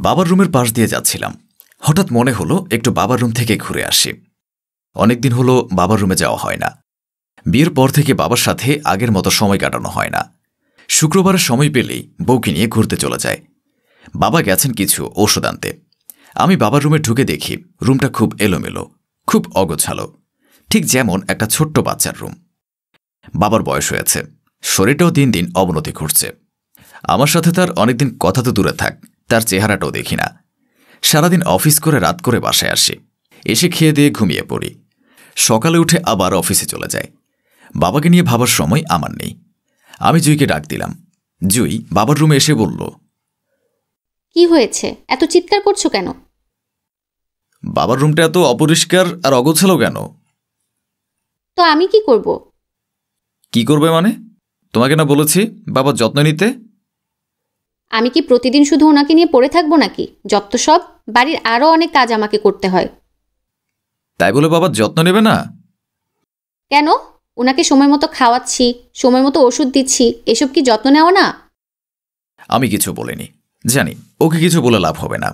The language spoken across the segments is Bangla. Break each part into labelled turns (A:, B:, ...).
A: বাবার রুমের পাশ দিয়ে যাচ্ছিলাম, হঠাৎ মনে হলো একটু বাবার রুম থেকে ঘুরে আসি। অনেকদিন হলো বাবার রুমে যাওয়া হয় না। বিয়ের পর থেকে বাবার সাথে আগের মতো সময় কাটানো হয় না। শুক্রবারের সময় পেলেই বউকে নিয়ে ঘুরতে চলে যায়। বাবা গেছেন কিছু ওষুধ আনতে। আমি বাবার রুমে ঢুকে দেখি রুমটা খুব এলোমেলো, খুব অগোছালো, ঠিক যেমন একটা ছোট্ট বাচ্চার রুম। বাবার বয়স হয়েছে, শরীরটাও দিন দিন অবনতি ঘটছে। আমার সাথে তার অনেকদিন কথা তো দূরে থাক, তার চেহারাটাও দেখি না। সারাদিন অফিস করে রাত করে বাসায় আসি, এসে খেয়ে দিয়ে ঘুমিয়ে পড়ি। সকালে উঠে আবার অফিসে চলে যায়। বাবাকে নিয়ে ভাবার সময় আমার নেই। আমি জুইকে ডাক দিলাম। জুই বাবার রুমে এসে বলল,
B: কি হয়েছে, এত চিৎকার করছো কেন?
A: বাবার রুমটা এত অপরিষ্কার আর অগোছালো কেন?
B: তো আমি কি করব?
A: কি করবে মানে? তোমাকে না বলেছি বাবার যত্ন নিতে?
B: আমি কি প্রতিদিন শুধু ওনাকে নিয়ে পড়ে থাকবো নাকি? যত সব, বাড়ির আরও অনেক কাজ আমাকে করতে হয়।
A: তাই বলে বাবার যত্ন নেবে না?
B: কেন? ওনাকে সময় মতো খাওয়াচ্ছি, সময় মতো ওষুধ দিচ্ছি, এসব কি যত্ন নেওয়া না?
A: আমি কিছু বলিনি, জানি ওকে কিছু বলে লাভ হবে না।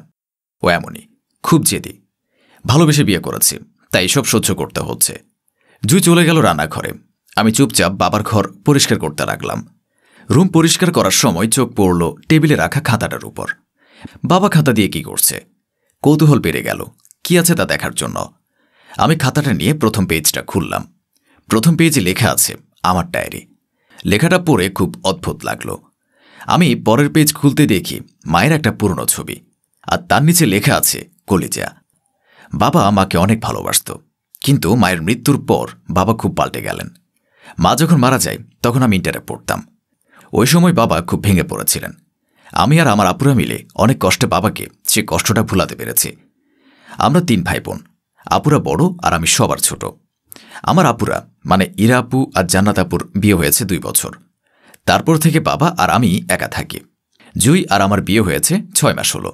A: ও এমনই, খুব জেদি। ভালোবেসে বিয়ে করেছি, তাই সব সহ্য করতে হচ্ছে। জুই চলে গেল রান্নাঘরে। আমি চুপচাপ বাবার ঘর পরিষ্কার করতে লাগলাম। রুম পরিষ্কার করার সময় চোখ পড়ল টেবিলে রাখা খাতাটার উপর। বাবা খাতা দিয়ে কি করছে? কৌতূহল বেড়ে গেল কি আছে তা দেখার জন্য। আমি খাতাটা নিয়ে প্রথম পেজটা খুললাম। প্রথম পেজে লেখা আছে আমার ডায়েরি। লেখাটা পড়ে খুব অদ্ভুত লাগলো। আমি পরের পেজ খুলতে দেখি মায়ের একটা পুরনো ছবি, আর তার নিচে লেখা আছে কলিজা। বাবা মাকে অনেক ভালোবাসত, কিন্তু মায়ের মৃত্যুর পর বাবা খুব পাল্টে গেলেন। মা যখন মারা যায় তখন আমি ইন্টারে পড়তাম। ওই সময় বাবা খুব ভেঙে পড়েছিলেন। আমি আর আমার আপুরা মিলে অনেক কষ্টে বাবাকে সে কষ্টটা ভুলাতে পেরেছি। আমরা 3 ভাই বোন। আপুরা বড় আর আমি সবার ছোট। আমার আপুরা মানে ইরা আপু আর জান্নাত আপুর বিয়ে হয়েছে 2 বছর। তারপর থেকে বাবা আর আমি একা থাকি। জুই আর আমার বিয়ে হয়েছে 6 মাস হলো।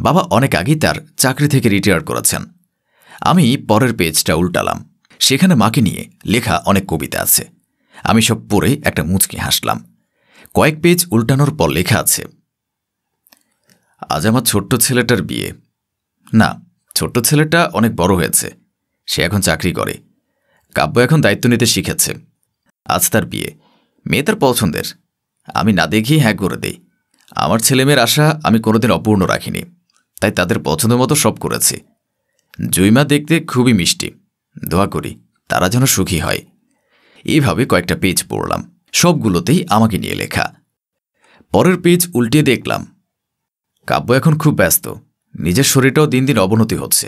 A: বাবা অনেক আগেই তার চাকরি থেকে রিটায়ার করেছেন। আমি পরের পেজটা উল্টালাম। সেখানে মাকে নিয়ে লেখা অনেক কবিতা আছে। আমি সব পড়ে একটা মুচকি হাসলাম। কয়েক পেজ উল্টানোর পর লেখা আছে, আজ আমার ছোট্ট ছেলেটার বিয়ে। না, ছোট্ট ছেলেটা অনেক বড় হয়েছে, সে এখন চাকরি করে। কাব্য এখন দায়িত্ব নিতে শিখেছে। আজ তার বিয়ে, মেয়ে তার পছন্দের। আমি না দেখেই হ্যাঁ করে দেই। আমার ছেলেমেয়ের আশা আমি কোনোদিন অপূর্ণ রাখিনি, তাই তাদের পছন্দ মতো সব করেছি। জুইমা দেখতে খুবই মিষ্টি, দোয়া করি তারা যেন সুখী হয়। এইভাবে কয়েকটা পেজ পড়লাম, সবগুলোতেই আমাকে নিয়ে লেখা। পরের পেজ উল্টিয়ে দেখলাম কাব্য এখন খুব ব্যস্ত, নিজের শরীরটাও দিন দিন অবনতি হচ্ছে।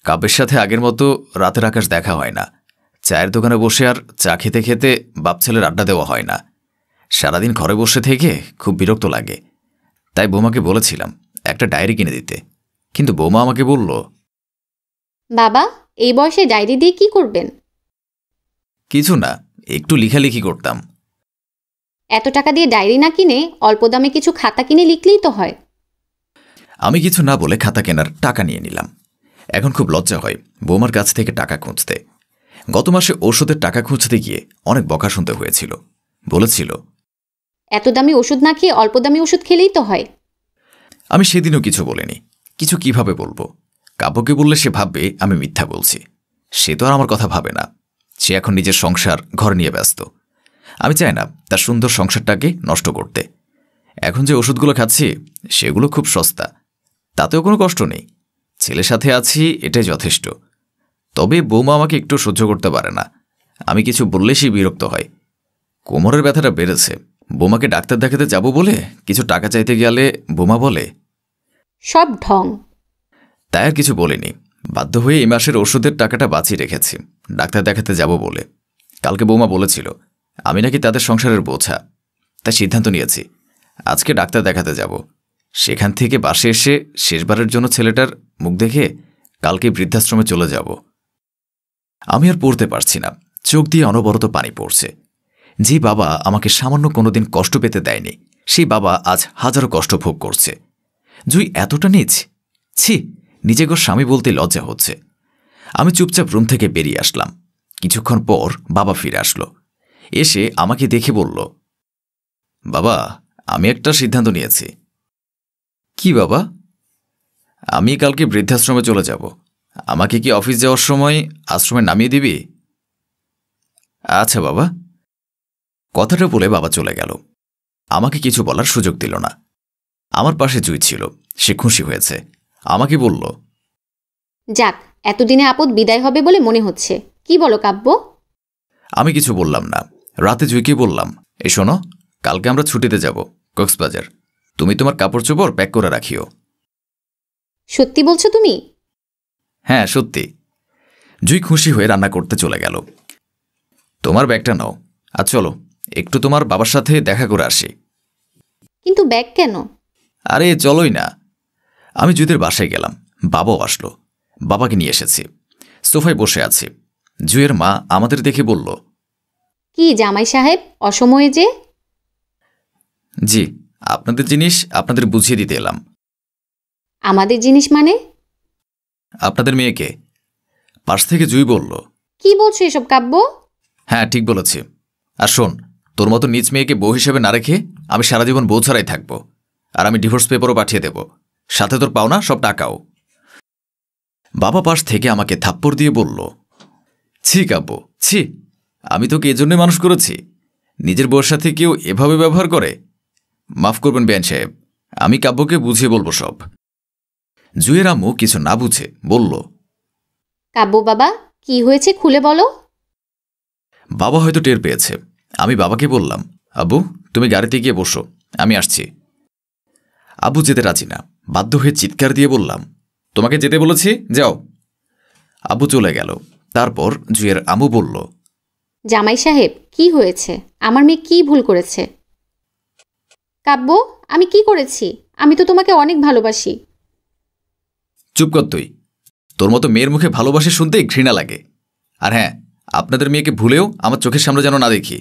A: কাব্যের সাথে আগের মতো রাতের আকাশ দেখা হয় না। চায়ের দোকানে বসে আর চা খেতে খেতে বাপ ছেলের আড্ডা দেওয়া হয় না। সারাদিন ঘরে বসে থেকে খুব বিরক্ত লাগে। তাই বৌমাকে বলেছিলাম একটা ডায়েরি কিনে দিতে, কিন্তু বৌমা আমাকে বলল,
B: বাবা, এই বয়সে ডায়েরি দিয়ে কি করবেন?
A: কিছু না, একটু লেখালেখি করতাম।
B: এত টাকা দিয়ে ডায়েরি না কিনে অল্প দামে কিছু খাতা কিনে লিখলেই তো হয়।
A: আমি কিছু না বলে খাতা কেনার টাকা নিয়ে নিলাম। এখন খুব লজ্জা হয় বৌমার কাছ থেকে টাকা খুঁজতে। গত মাসে ওষুধের টাকা খুঁজতে গিয়ে অনেক বকা শুনতে হয়েছিল। বলেছিল,
B: এত দামি ওষুধ না খেয়ে অল্প দামি ওষুধ খেলেই তো হয়।
A: আমি সেদিনও কিছু বলিনি। কিছু কিভাবে বলবো? কাব্যকে বললে সে ভাববে আমি মিথ্যা বলছি। সে তো আর আমার কথা ভাবে না। সে এখন নিজের সংসার ঘর নিয়ে ব্যস্ত। আমি চাই না তার সুন্দর সংসারটাকে নষ্ট করতে। এখন যে ওষুধগুলো খাচ্ছি সেগুলো খুব সস্তা, তাতেও কোনো কষ্ট নেই। ছেলের সাথে আছি, এটাই যথেষ্ট। তবে বৌমা আমাকে একটু সহ্য করতে পারে না। আমি কিছু বললে সে বিরক্ত হয়। কোমরের ব্যথাটা বেড়েছে। বৌমাকে ডাক্তার দেখাতে যাব বলে কিছু টাকা চাইতে গেলে বৌমা বলে,
B: সব ঢং।
A: তাই আর কিছু বলিনি। বাধ্য হয়ে এই মাসের ওষুধের টাকাটা বাঁচিয়ে রেখেছি ডাক্তার দেখাতে যাব বলে। কালকে বৌমা বলেছিল আমি নাকি তাদের সংসারের বোঝা, তাই সিদ্ধান্ত নিয়েছি আজকে ডাক্তার দেখাতে যাব। সেখান থেকে বাসে এসে শেষবারের জন্য ছেলেটার মুখ দেখে কালকে বৃদ্ধাশ্রমে চলে যাব। আমি আর পড়তে পারছি না, চোখ দিয়ে অনবরত পানি পড়ছে। যে বাবা আমাকে সামান্য কোনোদিন কষ্ট পেতে দেয়নি, সেই বাবা আজ হাজারো কষ্ট ভোগ করছে। জুই এতটা নীচ, ছি, নিজেকে স্বামী বলতে লজ্জা হচ্ছে। আমি চুপচাপ রুম থেকে বেরিয়ে আসলাম। কিছুক্ষণ পর বাবা ফিরে আসলো। এসে আমাকে দেখে বলল, বাবা, আমি একটা সিদ্ধান্ত নিয়েছি। কি বাবা? আমি কালকে বৃদ্ধাশ্রমে চলে যাব। আমাকে কি অফিস যাওয়ার সময় আশ্রমে নামিয়ে দিবি? আচ্ছা বাবা। কথাটা বলে বাবা চলে গেল। আমাকে কিছু বলার সুযোগ দিল না। আমার পাশে জুই ছিল, সে খুশি হয়েছে। আমাকে বলল,
B: যাক, এতদিনে আপদ বিদায় হবে বলে মনে হচ্ছে। কি বলো কাব্য?
A: আমি কিছু বললাম না। রাতে জুইকে বললাম, এই শোনো, কালকে আমরা ছুটিতে যাব কক্সবাজার। তুমি তোমার কাপড় চোপড় প্যাক করে রাখিও।
B: সত্যি বলছো তুমি?
A: হ্যাঁ, সত্যি। জুই খুশি হয়ে রান্না করতে চলে গেল। তোমার ব্যাগটা নাও, আর চলো একটু তোমার বাবার সাথে দেখা করে আসি।
B: কিন্তু ব্যাগ কেন?
A: আরে চলোই না। আমি জুইদের বাসায় গেলাম। বাবাও আসলো। বাবাকে নিয়ে এসেছি। সোফায় বসে আছি। জুইয়ের মা আমাদের দেখে বলল,
B: কি জামাই সাহেব, অসময়ে যে?
A: জি, আপনাদের জিনিস আপনাদের বুঝিয়ে দিতে এলাম।
B: আমাদের জিনিস মানে?
A: আপনাদের মেয়েকে। পাশ থেকে জুই বলল,
B: কি বলছো এসব কাব্য?
A: হ্যাঁ, ঠিক বলেছি। আর শোন, তোর মতো নিজ মেয়েকে বউ হিসেবে না রেখে আমি সারা জীবন বউ ছাড়াই থাকবো। আর আমি ডিভোর্স পেপারও পাঠিয়ে দেব, সাথে তোর পাওনা সব টাকাও। বাবা পাশ থেকে আমাকে থাপ্পড় দিয়ে বলল, ছি কাব্য, ছি। আমি তোকে এজন্যে মানুষ করেছি? নিজের বউয়ের সাথে কেউ এভাবে ব্যবহার করে? মাফ করবেন বেআইন সাহেব, আমি কাব্যকে বুঝিয়ে বলবো সব। জুয়ের আম্মু কিছু না বুঝে বলল,
B: কাব্য বাবা, কি হয়েছে খুলে বলো।
A: বাবা হয়তো টের পেয়েছে। আমি বাবাকে বললাম, আব্বু তুমি গাড়িতে গিয়ে বসো, আমি আসছি। আব্বু যেতে রাজি না। বাধ্য হয়ে চিৎকার দিয়ে বললাম, তোমাকে যেতে বলেছি, যাও। আব্বু চলে গেল। তারপর জুয়ের আম্মু বলল,
B: জামাই সাহেব, কি হয়েছে? আমার মেয়ে কি ভুল করেছে? কাব্য, আমি কি করেছি? আমি তো তোমাকে অনেক ভালোবাসি।
A: চুপ কর তুই। তোর মতো মেয়ের মুখে ভালোবাসে শুনতেই ঘৃণা লাগে। আর হ্যাঁ, আপনাদের মেয়েকে ভুলেও আমার চোখের সামনে যেন না দেখি।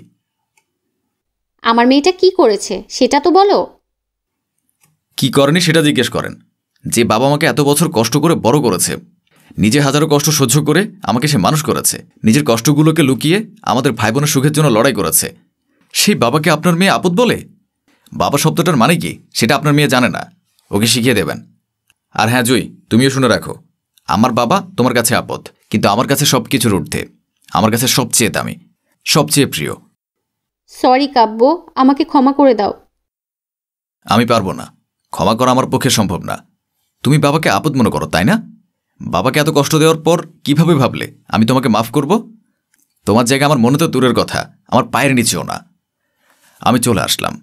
B: আমার মেয়েটা কি করেছে সেটা তো বলো।
A: কি করেনি সেটা জিজ্ঞেস করেন। যে বাবা আমাকে এত বছর কষ্ট করে বড় করেছে, নিজে হাজারো কষ্ট সহ্য করে আমাকে সে মানুষ করেছে, নিজের কষ্টগুলোকে লুকিয়ে আমাদের ভাই বোনের সুখের জন্য লড়াই করেছে, সেই বাবাকে আপনার মেয়ে আপদ বলে? বাবা শব্দটার মানে কি সেটা আপনার মেয়ে জানে না, ওকে শিখিয়ে দেবেন। আর হ্যাঁ জুই, তুমিও শুনে রাখো, আমার বাবা তোমার কাছে আপদ, কিন্তু আমার কাছে সব কিছুর ঊর্ধ্বে। আমার কাছে সবচেয়ে দামি, সবচেয়ে প্রিয়।
B: সরি কাব্য, আমাকে ক্ষমা করে দাও।
A: আমি পারবো না, ক্ষমা করা আমার পক্ষে সম্ভব না। তুমি বাবাকে আপদ মনে করো, তাই না? বাবাকে এত কষ্ট দেওয়ার পর কিভাবে ভাবলে আমি তোমাকে মাফ করব? তোমার জায়গা আমার মনে তো দূরের কথা, আমার পায়ের নিচেও না। আমি চলে আসলাম।